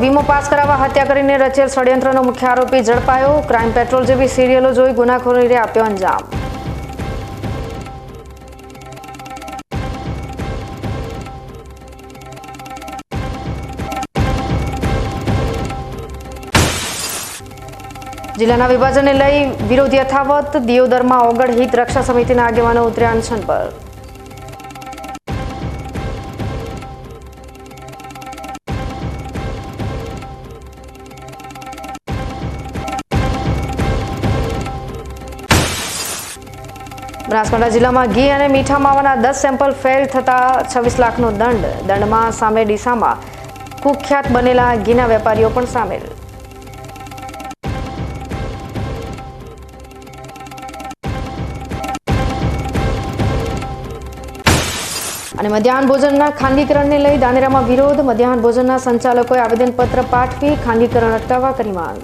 વીમો પાસ કરાવવા હત્યા કરીને રચેલ ષડયંત્રનો મુખ્ય આરોપી ઝડપાયો। ક્રાઇમ પેટ્રોલ જેવી સિરિયલો જોઈ ગુનાખોરીને આપ્યો અંજામ। જિલ્લાના વિભાજનને લઈ વિરોધ યથાવત। દિયોદરમાં ઓગળ હિત રક્ષા સમિતિના આગેવાનો ઉતર્યા અનશન પર। બનાસકાંઠા જિલ્લામાં ઘી અને મીઠા માવાના 10 સેમ્પલ ફેલ થતા 26 લાખનો દંડ। દંડમાં સામે ડીસામાં કુખ્યાત બનેલા ઘીના વેપારીઓ પણ સામેલ। અને મધ્યાહન ભોજનના ખાનગીકરણને લઈ ધાનેરામાં વિરોધ। મધ્યાહન ભોજનના સંચાલકોએ આવેદનપત્ર પાઠવી ખાનગીકરણ અટકાવવા કરી માંગ।